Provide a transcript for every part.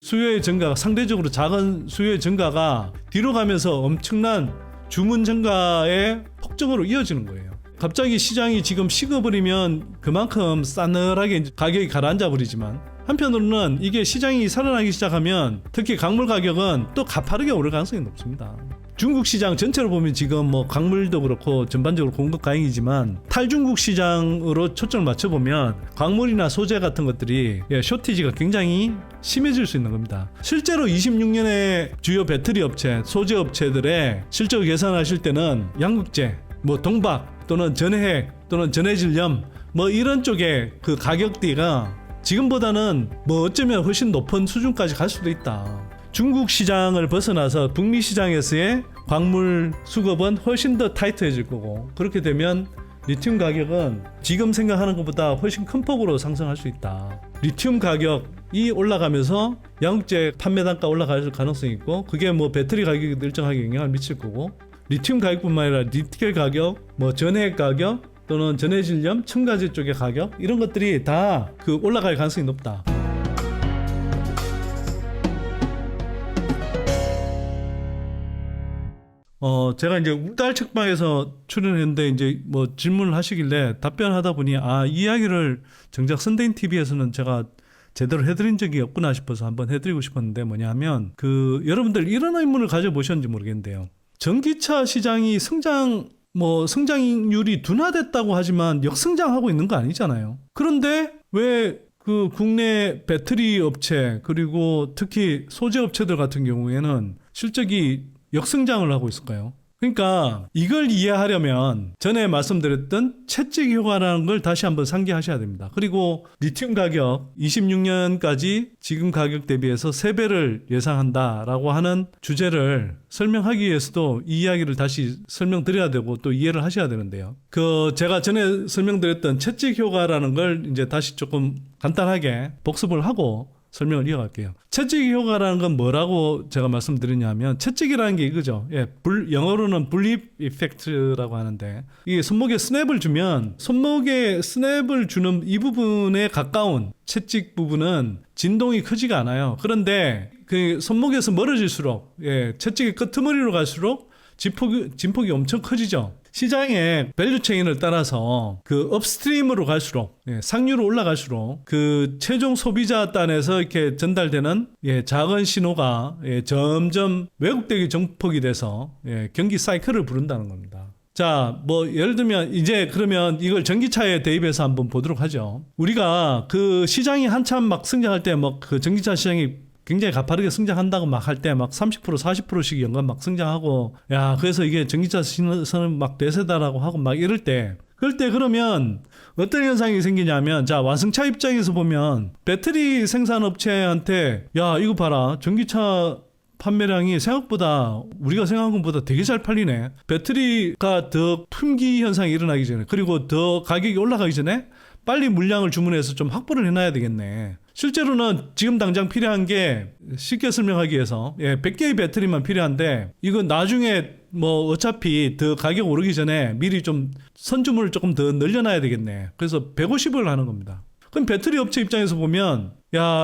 수요의 증가가 상대적으로 작은 수요의 증가가 뒤로 가면서 엄청난 주문 증가의 폭증으로 이어지는 거예요. 갑자기 시장이 지금 식어버리면 그만큼 싸늘하게 가격이 가라앉아 버리지만, 한편으로는 이게 시장이 살아나기 시작하면 특히 광물 가격은 또 가파르게 오를 가능성이 높습니다. 중국 시장 전체로 보면 지금 뭐 광물도 그렇고 전반적으로 공급 가행이지만, 탈중국 시장으로 초점을 맞춰보면 광물이나 소재 같은 것들이 쇼티지가 굉장히 심해질 수 있는 겁니다. 실제로 26년에 주요 배터리 업체, 소재 업체들의 실적을 계산하실 때는 양극재, 뭐 동박 또는 전해핵 또는 전해질염 뭐 이런 쪽의 그 가격대가 지금보다는 뭐 어쩌면 훨씬 높은 수준까지 갈 수도 있다. 중국 시장을 벗어나서 북미 시장에서의 광물 수급은 훨씬 더 타이트해질 거고, 그렇게 되면 리튬 가격은 지금 생각하는 것보다 훨씬 큰 폭으로 상승할 수 있다. 리튬 가격이 올라가면서 양극재 판매 단가 올라갈 가능성이 있고, 그게 뭐 배터리 가격에 일정하게 영향을 미칠 거고, 리튬 가격뿐만 아니라 니켈 가격, 뭐 전해액 가격 또는 전해질염, 첨가제 쪽의 가격, 이런 것들이 다 그 올라갈 가능성이 높다. 제가 이제 울달 책방에서 출연했는데 이제 뭐 질문을 하시길래 답변하다 보니 이 이야기를 정작 선대인 TV에서는 제가 제대로 해드린 적이 없구나 싶어서 한번 해드리고 싶었는데, 뭐냐면 여러분들 이런 의문을 가져보셨는지 모르겠는데요. 전기차 시장이 성장률이 둔화됐다고 하지만 역성장하고 있는 거 아니잖아요. 그런데 왜 그 국내 배터리 업체 그리고 특히 소재 업체들 같은 경우에는 실적이 역성장을 하고 있을까요? 그러니까 이걸 이해하려면 전에 말씀드렸던 채찍 효과라는 걸 다시 한번 상기하셔야 됩니다. 그리고 리튬 가격 26년까지 지금 가격 대비해서 3배를 예상한다라고 하는 주제를 설명하기 위해서도 이 이야기를 다시 설명드려야 되고 또 이해를 하셔야 되는데요. 제가 전에 설명드렸던 채찍 효과라는 걸 이제 다시 조금 간단하게 복습을 하고 설명을 이어갈게요. 채찍 효과라는 건 뭐라고 제가 말씀드리냐면, 채찍이라는 게 이거죠. 영어로는 블립 이펙트라고 하는데, 이게 손목에 스냅을 주면 손목에 스냅을 주는 이 부분에 가까운 채찍 부분은 진동이 크지가 않아요. 그런데 그 손목에서 멀어질수록 채찍의 끄트머리로 갈수록 진폭이 엄청 커지죠. 시장의 밸류체인을 따라서 그 업스트림으로 갈수록, 상류로 올라갈수록 그 최종 소비자 단에서 이렇게 전달되는 작은 신호가 점점 왜곡되게 정폭이 돼서 경기 사이클을 부른다는 겁니다. 자, 뭐 예를 들면 이제 그러면 이걸 전기차에 대입해서 한번 보도록 하죠. 우리가 그 시장이 한참 막 성장할 때 막 그 전기차 시장이 굉장히 가파르게 성장한다고 막 할 때 막 30% 40%씩 연간 막 성장하고, 그래서 이게 전기차 신선은 막 대세다라고 하고 막 이럴 때, 그러면 어떤 현상이 생기냐면, 자, 완성차 입장에서 보면 배터리 생산업체한테 이거 봐라, 전기차 판매량이 생각보다 우리가 생각한 것보다 되게 잘 팔리네. 배터리가 더 품귀 현상이 일어나기 전에, 그리고 더 가격이 올라가기 전에 빨리 물량을 주문해서 좀 확보를 해놔야 되겠네. 실제로는 지금 당장 필요한 게, 쉽게 설명하기 위해서 100개의 배터리만 필요한데, 이건 나중에 뭐 어차피 더 가격 오르기 전에 미리 좀 선주문을 조금 더 늘려놔야 되겠네. 그래서 150을 하는 겁니다. 그럼 배터리 업체 입장에서 보면,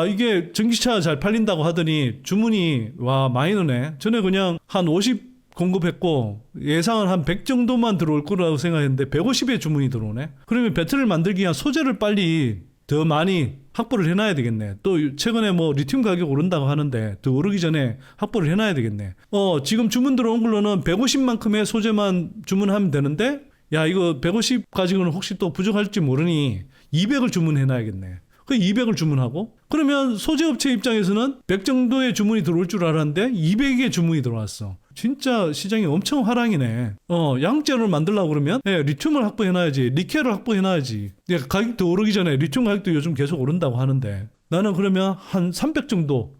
이게 전기차 잘 팔린다고 하더니 주문이 많이 넣네. 전에 그냥 한 50 공급했고 예상은 한 100 정도만 들어올 거라고 생각했는데 150의 주문이 들어오네. 그러면 배터리를 만들기 위한 소재를 빨리 더 많이 확보를 해놔야 되겠네. 또 최근에 뭐 리튬 가격 오른다고 하는데 더 오르기 전에 확보를 해놔야 되겠네. 지금 주문 들어온 걸로는 150만큼의 소재만 주문하면 되는데, 이거 150 가지고는 혹시 또 부족할지 모르니 200을 주문해놔야겠네. 그 200을 주문하고, 그러면 소재업체 입장에서는 100 정도의 주문이 들어올 줄 알았는데 200의 주문이 들어왔어. 진짜 시장이 엄청 화랑이네. 양재를 만들려고 그러면 리튬을 확보해놔야지, 니켈을 확보해놔야지. 가격 더 오르기 전에 리튬 가격도 요즘 계속 오른다고 하는데, 나는 그러면 한 300 정도,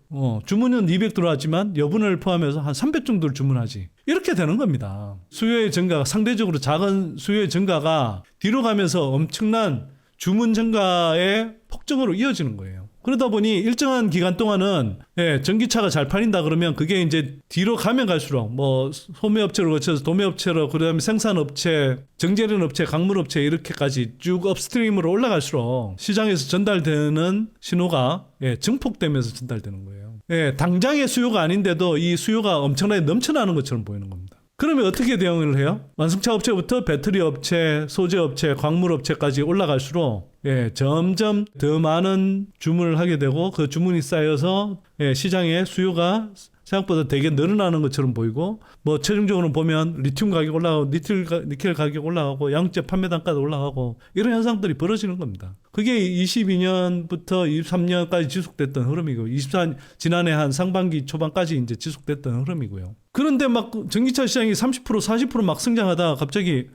주문은 200 들어왔지만 여분을 포함해서 한 300 정도를 주문하지. 이렇게 되는 겁니다. 수요의 증가가, 상대적으로 작은 수요의 증가가 뒤로 가면서 엄청난 주문 증가의 폭증으로 이어지는 거예요. 그러다 보니 일정한 기간 동안은 전기차가 잘 팔린다 그러면 그게 이제 뒤로 가면 갈수록 뭐 소매업체를 거쳐서 도매업체로, 그다음에 생산업체, 정제련 업체, 광물업체 이렇게까지 쭉 업스트림으로 올라갈수록 시장에서 전달되는 신호가 증폭되면서 전달되는 거예요. 예, 당장의 수요가 아닌데도 이 수요가 엄청나게 넘쳐나는 것처럼 보이는 겁니다. 그러면 어떻게 대응을 해요? 완성차 업체부터 배터리 업체, 소재 업체, 광물 업체까지 올라갈수록 점점 더 많은 주문을 하게 되고 그 주문이 쌓여서 시장의 수요가 생각보다 되게 늘어나는 것처럼 보이고 뭐 최종적으로 보면 리튬 가격 올라가고 니켈 가격 올라가고 양재 판매 단가도 올라가고 이런 현상들이 벌어지는 겁니다. 그게 22년부터 23년까지 지속됐던 흐름이고 24년 지난해 한 상반기 초반까지 이제 지속됐던 흐름이고요. 그런데 막 전기차 시장이 30% 40% 막 성장하다가 갑자기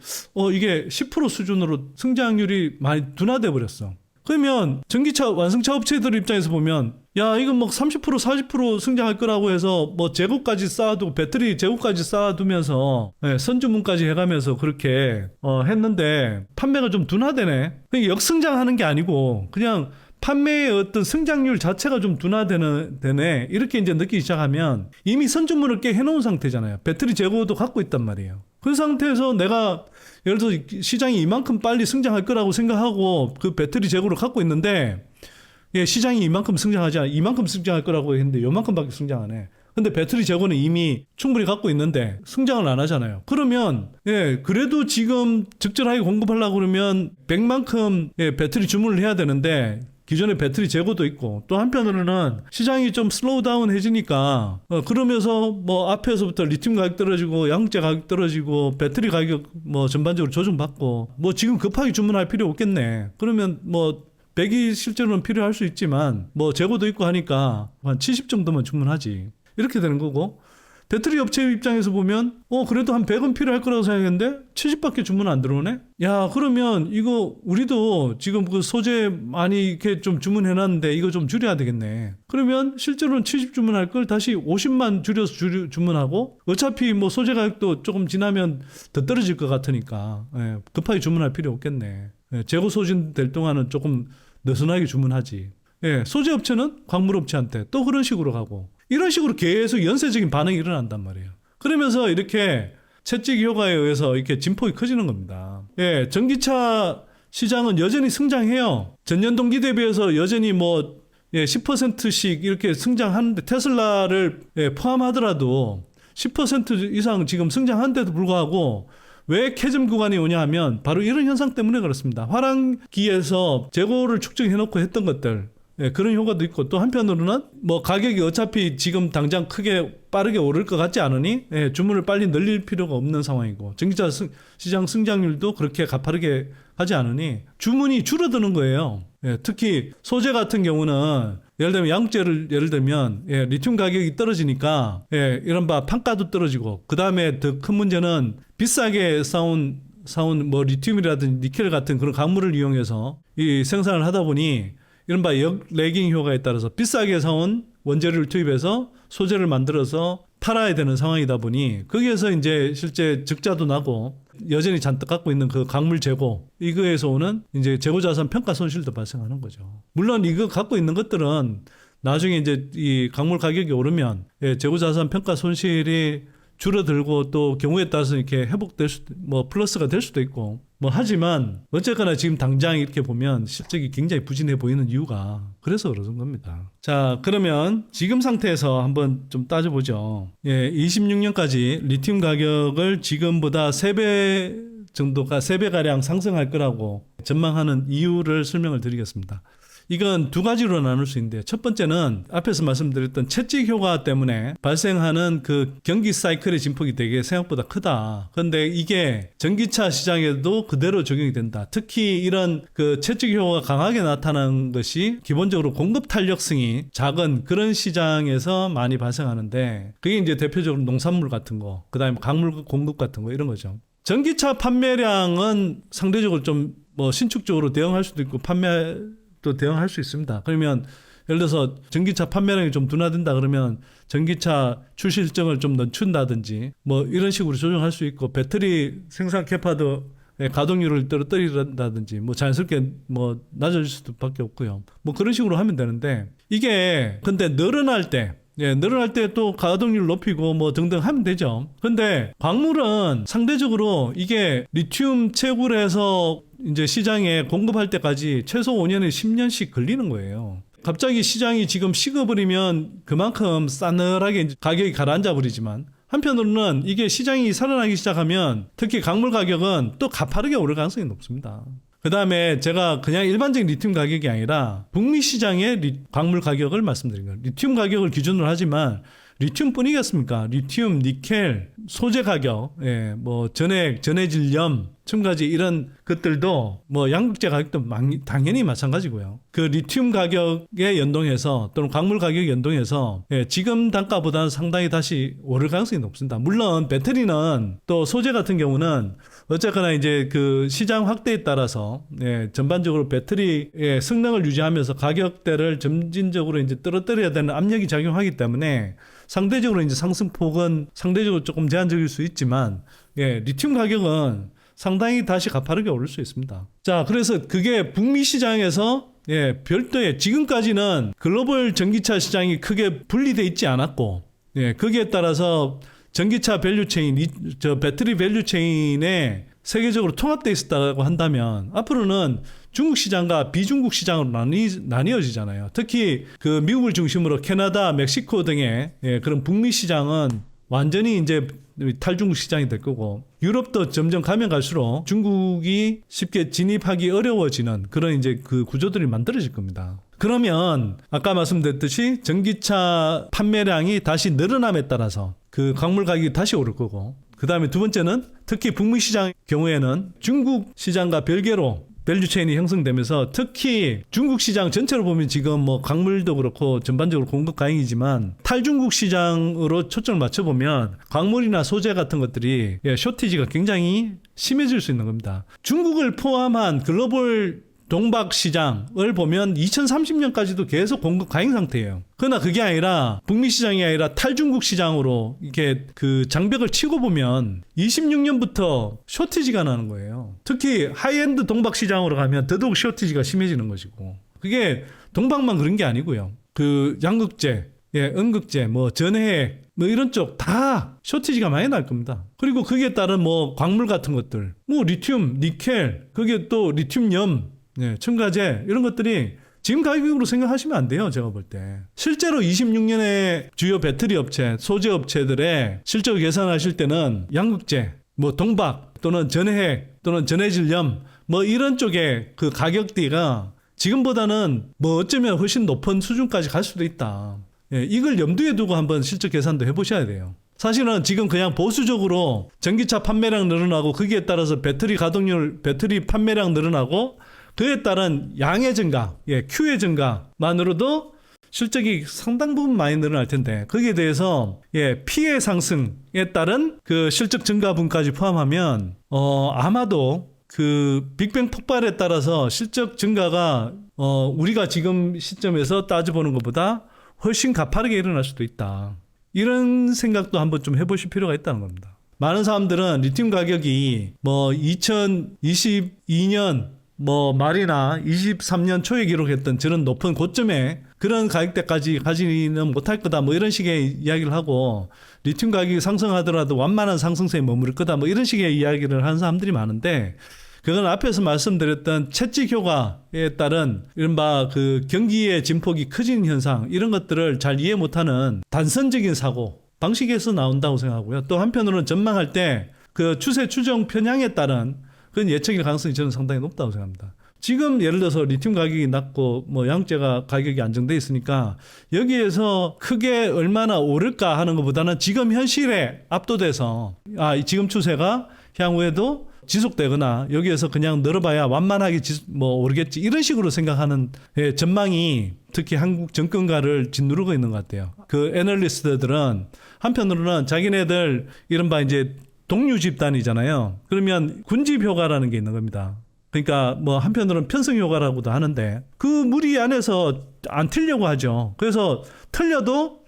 이게 10% 수준으로 성장률이 많이 둔화돼 버렸어. 그러면 전기차 완성차 업체들 입장에서 보면 야 이거 뭐 30% 40% 성장할 거라고 해서 뭐 재고까지 쌓아두고 배터리 재고까지 쌓아두면서 선주문까지 해가면서 그렇게 했는데 판매가 좀 둔화되네. 그러니까 역성장하는 게 아니고 그냥 판매의 어떤 성장률 자체가 좀 둔화되네 이렇게 이제 느끼기 시작하면 이미 선주문을 꽤 해놓은 상태잖아요. 배터리 재고도 갖고 있단 말이에요. 그 상태에서 내가 예를 들어서 시장이 이만큼 빨리 성장할 거라고 생각하고 그 배터리 재고를 갖고 있는데 시장이 이만큼 성장할 거라고 했는데 요만큼밖에 성장 안 해. 근데 배터리 재고는 이미 충분히 갖고 있는데 성장을 안 하잖아요. 그러면 그래도 지금 적절하게 공급하려고 그러면 100만큼 배터리 주문을 해야 되는데 기존에 배터리 재고도 있고 또 한편으로는 시장이 좀 슬로우 다운 해지니까 그러면서 뭐 앞에서부터 리튬 가격 떨어지고 양재 가격 떨어지고 배터리 가격 뭐 전반적으로 조정받고 뭐 지금 급하게 주문할 필요 없겠네. 그러면 뭐 100이 실제로는 필요할 수 있지만 뭐 재고도 있고 하니까 한 70 정도만 주문하지. 이렇게 되는 거고 배터리 업체 입장에서 보면 그래도 한 100은 필요할 거라고 생각했는데 70밖에 주문 안 들어오네? 야 그러면 이거 우리도 지금 그 소재 많이 이렇게 좀 주문해놨는데 이거 좀 줄여야 되겠네. 그러면 실제로는 70 주문할 걸 다시 50만 줄여서 주문하고 어차피 뭐 소재 가격도 조금 지나면 더 떨어질 것 같으니까 급하게 주문할 필요 없겠네. 재고 소진될 동안은 조금 느슨하게 주문하지. 소재 업체는 광물 업체한테 또 그런 식으로 가고 이런 식으로 계속 연쇄적인 반응이 일어난단 말이에요. 그러면서 이렇게 채찍 효과에 의해서 이렇게 진폭이 커지는 겁니다. 전기차 시장은 여전히 성장해요. 전년 동기 대비해서 여전히 뭐 10%씩 이렇게 성장하는데 테슬라를 포함하더라도 10% 이상 지금 성장한데도 불구하고 왜 캐즘 구간이 오냐 하면 바로 이런 현상 때문에 그렇습니다. 화랑기에서 재고를 축적해놓고 했던 것들 그런 효과도 있고 또 한편으로는 뭐 가격이 어차피 지금 당장 크게 빠르게 오를 것 같지 않으니 주문을 빨리 늘릴 필요가 없는 상황이고 전기차 시장 성장률도 그렇게 가파르게 하지 않으니 주문이 줄어드는 거예요. 특히 소재 같은 경우는 예를 들면 양재를 예를 들면 리튬 가격이 떨어지니까 이른바 판가도 떨어지고 그 다음에 더 큰 문제는 비싸게 싸운 뭐 리튬이라든지 니켈 같은 그런 광물을 이용해서 이 생산을 하다 보니 이른바 역레깅 효과에 따라서 비싸게 사온 원재료를 투입해서 소재를 만들어서 팔아야 되는 상황이다 보니 거기에서 이제 실제 적자도 나고 여전히 잔뜩 갖고 있는 그 광물 재고 이거에서 오는 이제 재고자산 평가 손실도 발생하는 거죠. 물론 이거 갖고 있는 것들은 나중에 이제 이 광물 가격이 오르면 재고자산 평가 손실이 줄어들고 또 경우에 따라서 이렇게 회복될 수도 뭐 플러스가 될 수도 있고 뭐 하지만 어쨌거나 지금 당장 이렇게 보면 실적이 굉장히 부진해 보이는 이유가 그래서 그런 겁니다. 자 그러면 지금 상태에서 한번 좀 따져보죠. 26년까지 리튬 가격을 지금보다 3배 정도가 3배가량 상승할 거라고 전망하는 이유를 설명을 드리겠습니다. 이건 두 가지로 나눌 수 있는데 첫 번째는 앞에서 말씀드렸던 채찍 효과 때문에 발생하는 그 경기 사이클의 진폭이 되게 생각보다 크다. 그런데 이게 전기차 시장에도 그대로 적용이 된다. 특히 이런 그 채찍 효과가 강하게 나타나는 것이 기본적으로 공급 탄력성이 작은 그런 시장에서 많이 발생하는데 그게 이제 대표적으로 농산물 같은 거, 그다음에 광물 공급 같은 거 이런 거죠. 전기차 판매량은 상대적으로 좀 뭐 신축적으로 대응할 수도 있고 또 대응할 수 있습니다. 그러면 예를 들어서 전기차 판매량이 좀 둔화된다 그러면 전기차 출시 일정을 좀 늦춘다든지 뭐 이런 식으로 조정할 수 있고 배터리 생산 캐파도 가동률을 떨어뜨린다든지 뭐 자연스럽게 뭐 낮아질 수밖에 없고요. 뭐 그런 식으로 하면 되는데 이게 근데 늘어날 때 또 가동률 높이고 뭐 등등 하면 되죠. 근데 광물은 상대적으로 이게 리튬 채굴해서 이제 시장에 공급할 때까지 최소 5년에 10년씩 걸리는 거예요. 갑자기 시장이 지금 식어버리면 그만큼 싸늘하게 이제 가격이 가라앉아 버리지만 한편으로는 이게 시장이 살아나기 시작하면 특히 광물 가격은 또 가파르게 오를 가능성이 높습니다. 그 다음에 제가 그냥 일반적인 리튬 가격이 아니라 북미 시장의 광물 가격을 말씀드린 거예요. 리튬 가격을 기준으로 하지만 리튬뿐이겠습니까? 리튬, 니켈, 소재 가격, 뭐 전액, 전해질염, 첨가제 이런 것들도 뭐 양극재 가격도 당연히 마찬가지고요. 그 리튬 가격에 연동해서 또는 광물 가격에 연동해서 지금 단가보다는 상당히 다시 오를 가능성이 높습니다. 물론 배터리는 또 소재 같은 경우는 어쨌거나 이제 그 시장 확대에 따라서 전반적으로 배터리의 성능을 유지하면서 가격대를 점진적으로 이제 떨어뜨려야 되는 압력이 작용하기 때문에 상대적으로 이제 상승폭은 상대적으로 조금 제한적일 수 있지만 리튬 가격은 상당히 다시 가파르게 오를 수 있습니다. 자, 그래서 그게 북미 시장에서 별도의 지금까지는 글로벌 전기차 시장이 크게 분리돼 있지 않았고 거기에 따라서 전기차 밸류체인, 배터리 밸류체인에 세계적으로 통합되어 있었다고 한다면 앞으로는 중국 시장과 비중국 시장으로 나뉘어지잖아요. 특히 그 미국을 중심으로 캐나다, 멕시코 등의 그런 북미 시장은 완전히 이제 탈중국 시장이 될 거고 유럽도 점점 가면 갈수록 중국이 쉽게 진입하기 어려워지는 그런 이제 그 구조들이 만들어질 겁니다. 그러면 아까 말씀드렸듯이 전기차 판매량이 다시 늘어남에 따라서 그 광물 가격이 다시 오를 거고 그 다음에 두 번째는 특히 북미 시장 경우에는 중국 시장과 별개로 밸류체인이 형성되면서 특히 중국 시장 전체로 보면 지금 뭐 광물도 그렇고 전반적으로 공급 과잉이지만 탈중국 시장으로 초점을 맞춰보면 광물이나 소재 같은 것들이 쇼티지가 굉장히 심해질 수 있는 겁니다. 중국을 포함한 글로벌 동박 시장을 보면 2030년까지도 계속 공급 과잉 상태예요. 그러나 그게 아니라 북미 시장이 아니라 탈중국 시장으로 이렇게 그 장벽을 치고 보면 26년부터 쇼티지가 나는 거예요. 특히 하이엔드 동박 시장으로 가면 더더욱 쇼티지가 심해지는 것이고 그게 동박만 그런 게 아니고요. 그 양극재, 음극재, 뭐 전해액 뭐 이런 쪽 다 쇼티지가 많이 날 겁니다. 그리고 거기에 따른 뭐 광물 같은 것들, 뭐 리튬, 니켈, 거기에 또 리튬염, 첨가제 이런 것들이 지금 가격으로 생각하시면 안 돼요. 제가 볼 때. 실제로 26년에 주요 배터리 업체, 소재 업체들의 실적을 계산하실 때는 양극재, 뭐 동박 또는 전해핵 또는 전해질염 뭐 이런 쪽의 그 가격대가 지금보다는 뭐 어쩌면 훨씬 높은 수준까지 갈 수도 있다. 이걸 염두에 두고 한번 실적 계산도 해보셔야 돼요. 사실은 지금 그냥 보수적으로 전기차 판매량 늘어나고 거기에 따라서 배터리 가동률, 배터리 판매량 늘어나고 그에 따른 양의 증가, Q의 증가만으로도 실적이 상당 부분 많이 늘어날 텐데 거기에 대해서 P의 상승에 따른 그 실적 증가분까지 포함하면 아마도 그 빅뱅 폭발에 따라서 실적 증가가 우리가 지금 시점에서 따져보는 것보다 훨씬 가파르게 일어날 수도 있다. 이런 생각도 한번 좀 해보실 필요가 있다는 겁니다. 많은 사람들은 리튬 가격이 뭐 2022년 뭐 말이나 23년 초에 기록했던 저런 높은 고점에 그런 가격대까지 가지는 못할 거다 뭐 이런 식의 이야기를 하고 리튬 가격이 상승하더라도 완만한 상승세에 머무를 거다 뭐 이런 식의 이야기를 하는 사람들이 많은데 그건 앞에서 말씀드렸던 채찍 효과에 따른 이른바 그 경기의 진폭이 커지는 현상 이런 것들을 잘 이해 못하는 단선적인 사고 방식에서 나온다고 생각하고요. 또 한편으로는 전망할 때 그 추세 추정 편향에 따른 그건 예측일 가능성이 저는 상당히 높다고 생각합니다. 지금 예를 들어서 리튬 가격이 낮고 뭐 양극재가 가격이 안정돼 있으니까 여기에서 크게 얼마나 오를까 하는 것보다는 지금 현실에 압도돼서 지금 추세가 향후에도 지속되거나 여기에서 그냥 늘어봐야 완만하게 뭐 오르겠지 이런 식으로 생각하는 전망이 특히 한국 정권가를 짓누르고 있는 것 같아요. 그 애널리스트들은 한편으로는 자기네들 이른바 이제 동류 집단이잖아요. 그러면 군집 효과라는 게 있는 겁니다. 그러니까 뭐 한편으로는 편승 효과라고도 하는데 그 무리 안에서 안 틀려고 하죠. 그래서 틀려도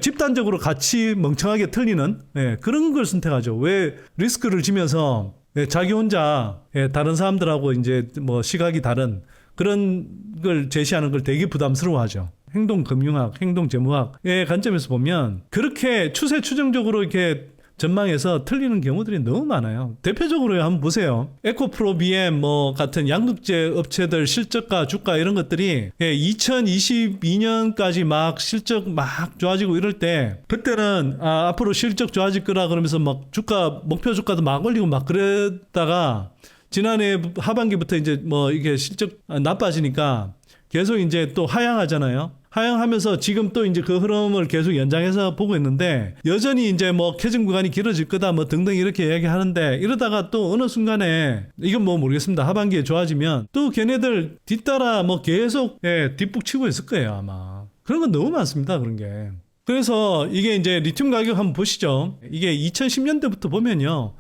집단적으로 같이 멍청하게 틀리는 그런 걸 선택하죠. 왜 리스크를 지면서 자기 혼자 다른 사람들하고 이제 뭐 시각이 다른 그런 걸 제시하는 걸 되게 부담스러워하죠. 행동금융학, 행동재무학의 관점에서 보면 그렇게 추세 추정적으로 이렇게 전망에서 틀리는 경우들이 너무 많아요. 대표적으로 한번 보세요. 에코프로 BM 뭐 같은 양극재 업체들 실적과 주가 이런 것들이 2022년까지 막 실적 막 좋아지고 이럴 때 그때는 앞으로 실적 좋아질 거라 그러면서 막 주가 목표 주가도 막 올리고 막 그랬다가 지난해 하반기부터 이제 뭐 이게 실적 나빠지니까 계속 이제 또 하향하잖아요. 하향하면서 지금 또 이제 그 흐름을 계속 연장해서 보고 있는데 여전히 이제 뭐 캐즘 구간이 길어질 거다 뭐 등등 이렇게 이야기하는데 이러다가 또 어느 순간에 이건 뭐 모르겠습니다. 하반기에 좋아지면 또 걔네들 뒤따라 뭐 계속 뒷북 치고 있을 거예요 아마. 그런 건 너무 많습니다 그런 게. 그래서 이게 이제 리튬 가격 한번 보시죠. 이게 2010년대부터 보면요.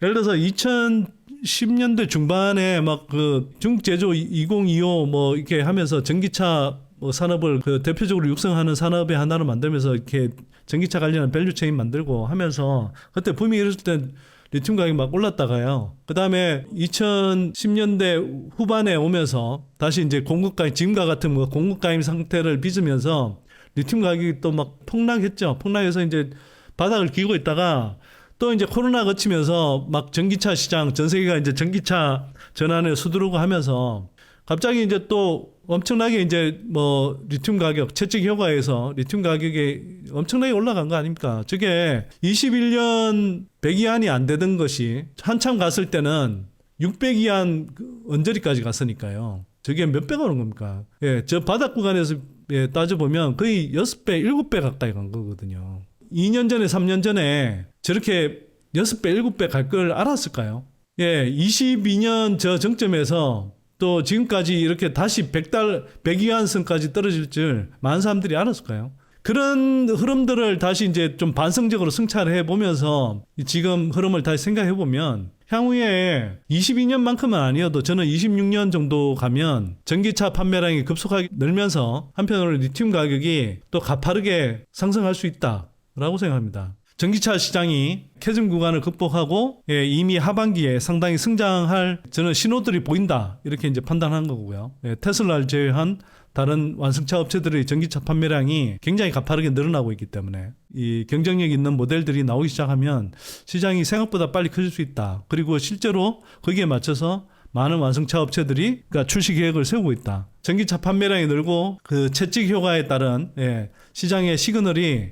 예를 들어서 2010년대 중반에 막 그 중국 제조 2025 뭐 이렇게 하면서 전기차 뭐 산업을 그 대표적으로 육성하는 산업의 하나로 만들면서 이렇게 전기차 관련한 밸류체인 만들고 하면서 그때 붐이 일었을 때 리튬 가격이 막 올랐다가요. 그 다음에 2010년대 후반에 오면서 다시 이제 공급가임, 지금과 같은 뭐 공급가임 상태를 빚으면서 리튬 가격이 또 막 폭락했죠. 폭락해서 이제 바닥을 기고 있다가 또 이제 코로나 거치면서 막 전기차 시장, 전 세계가 이제 전기차 전환에 수두르고 하면서 갑자기 이제 또 엄청나게 이제 뭐 리튬 가격, 채찍 효과에서 리튬 가격이 엄청나게 올라간 거 아닙니까? 저게 21년 100위안이 안 되던 것이 한참 갔을 때는 600위안 언저리까지 갔으니까요. 저게 몇 배가 오른 겁니까? 예, 저 바닥 구간에서 따져보면 거의 6배, 7배 가까이 간 거거든요. 2년 전에, 3년 전에 저렇게 6배, 7배 갈 걸 알았을까요? 예, 22년 저 정점에서 또 지금까지 이렇게 다시 100위안선까지 떨어질 줄 많은 사람들이 알았을까요? 그런 흐름들을 다시 이제 좀 반성적으로 성찰해 보면서 지금 흐름을 다시 생각해 보면 향후에 22년만큼은 아니어도 저는 26년 정도 가면 전기차 판매량이 급속하게 늘면서 한편으로 리튬 가격이 또 가파르게 상승할 수 있다라고 생각합니다. 전기차 시장이 캐즘 구간을 극복하고 이미 하반기에 상당히 성장할 저는 신호들이 보인다 이렇게 이제 판단한 거고요. 테슬라를 제외한 다른 완성차 업체들의 전기차 판매량이 굉장히 가파르게 늘어나고 있기 때문에 이 경쟁력 있는 모델들이 나오기 시작하면 시장이 생각보다 빨리 커질 수 있다. 그리고 실제로 거기에 맞춰서 많은 완성차 업체들이 그러니까 출시 계획을 세우고 있다. 전기차 판매량이 늘고 그 채찍 효과에 따른 시장의 시그널이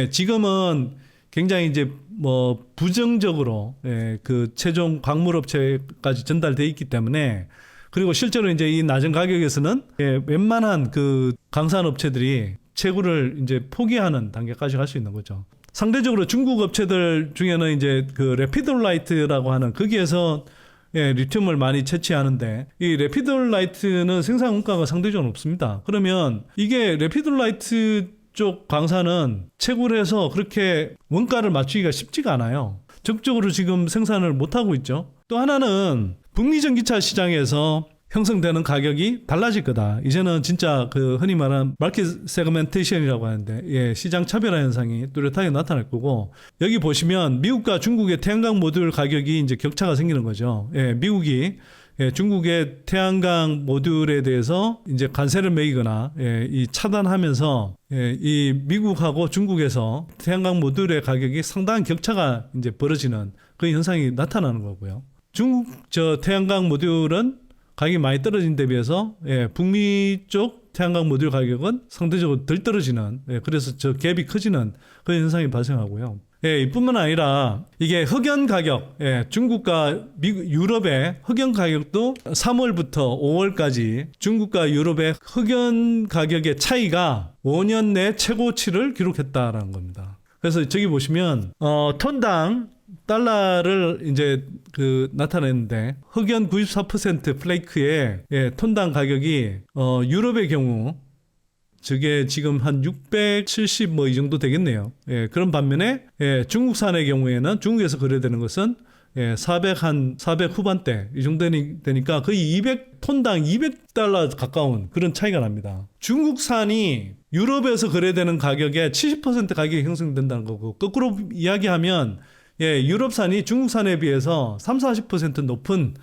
지금은 굉장히 이제 뭐 부정적으로 그 최종 광물업체까지 전달돼 있기 때문에 그리고 실제로 이제 이 낮은 가격에서는 웬만한 그 강산업체들이 채굴을 이제 포기하는 단계까지 갈 수 있는 거죠. 상대적으로 중국 업체들 중에는 이제 그 래피드라이트라고 하는 거기에서 리튬을 많이 채취하는데 이 래피드라이트는 생산 원가가 상대적으로 높습니다. 그러면 이게 래피드라이트 쪽 강사는 채굴해서 그렇게 원가를 맞추기가 쉽지가 않아요. 적극적으로 지금 생산을 못하고 있죠. 또 하나는 북미 전기차 시장에서 형성되는 가격이 달라질 거다. 이제는 진짜 그 흔히 말하는 마켓 세그멘테이션이라고 하는데 시장 차별화 현상이 뚜렷하게 나타날 거고 여기 보시면 미국과 중국의 태양광 모듈 가격이 이제 격차가 생기는 거죠. 미국이 중국의 태양광 모듈에 대해서 이제 관세를 매기거나 이 차단하면서 이 미국하고 중국에서 태양광 모듈의 가격이 상당한 격차가 이제 벌어지는 그 현상이 나타나는 거고요. 중국 저 태양광 모듈은 가격이 많이 떨어진 데 비해서 북미 쪽 태양광 모듈 가격은 상대적으로 덜 떨어지는 그래서 저 갭이 커지는 그런 현상이 발생하고요. 이뿐만 아니라 이게 흑연 가격, 중국과 미국, 유럽의 흑연 가격도 3월부터 5월까지 중국과 유럽의 흑연 가격의 차이가 5년 내 최고치를 기록했다라는 겁니다. 그래서 저기 보시면 톤당 달러를 이제 그 나타내는데 흑연 94% 플레이크의 톤당 가격이 유럽의 경우 저게 지금 한 670 뭐 이 정도 되겠네요. 그런 반면에 중국산의 경우에는 중국에서 거래되는 것은 400 후반대 이 정도 되니까 거의 200톤당 200달러 가까운 그런 차이가 납니다. 중국산이 유럽에서 거래되는 가격의 70% 가격이 형성된다는 거고 거꾸로 이야기하면 유럽산이 중국산에 비해서 30-40% 높은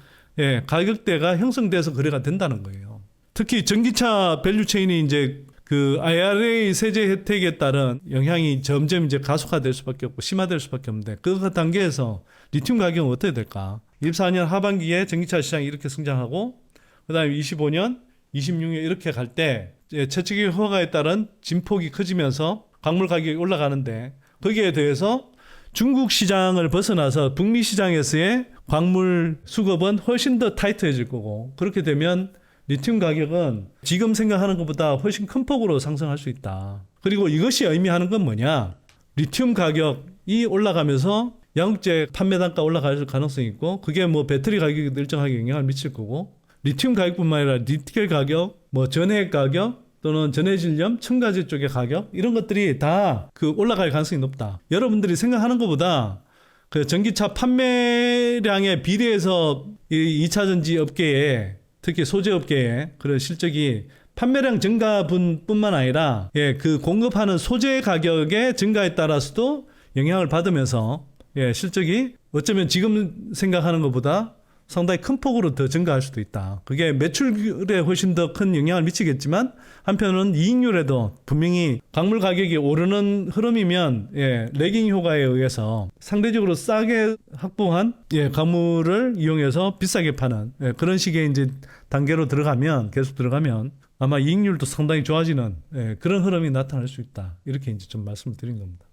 가격대가 형성돼서 거래가 된다는 거예요. 특히 전기차 밸류체인이 이제 그 IRA 세제 혜택에 따른 영향이 점점 이제 가속화될 수밖에 없고 심화될 수밖에 없는데 그 단계에서 리튬 가격은 어떻게 될까? 24년 하반기에 전기차 시장이 이렇게 성장하고 그다음에 25년, 26년 이렇게 갈 때 최측의 허가에 따른 진폭이 커지면서 광물 가격이 올라가는데 거기에 대해서 중국 시장을 벗어나서 북미 시장에서의 광물 수급은 훨씬 더 타이트해질 거고 그렇게 되면 리튬 가격은 지금 생각하는 것보다 훨씬 큰 폭으로 상승할 수 있다. 그리고 이것이 의미하는 건 뭐냐? 리튬 가격이 올라가면서 양극재 판매 단가 올라갈 가능성이 있고 그게 뭐 배터리 가격에 일정하게 영향을 미칠 거고 리튬 가격뿐만 아니라 니켈 가격, 뭐 전해 가격 또는 전해질염, 첨가제 쪽의 가격 이런 것들이 다 그 올라갈 가능성이 높다. 여러분들이 생각하는 것보다 그 전기차 판매량에 비례해서 이 2차전지 업계에 특히 소재 업계에 그런 실적이 판매량 증가분뿐만 아니라 그 공급하는 소재 가격의 증가에 따라서도 영향을 받으면서 실적이 어쩌면 지금 생각하는 것보다 상당히 큰 폭으로 더 증가할 수도 있다. 그게 매출에 훨씬 더 큰 영향을 미치겠지만 한편은 이익률에도 분명히 광물 가격이 오르는 흐름이면 레깅 효과에 의해서 상대적으로 싸게 확보한 광물을 이용해서 비싸게 파는 그런 식의 이제 단계로 들어가면 계속 들어가면 아마 이익률도 상당히 좋아지는 그런 흐름이 나타날 수 있다. 이렇게 이제 좀 말씀을 드린 겁니다.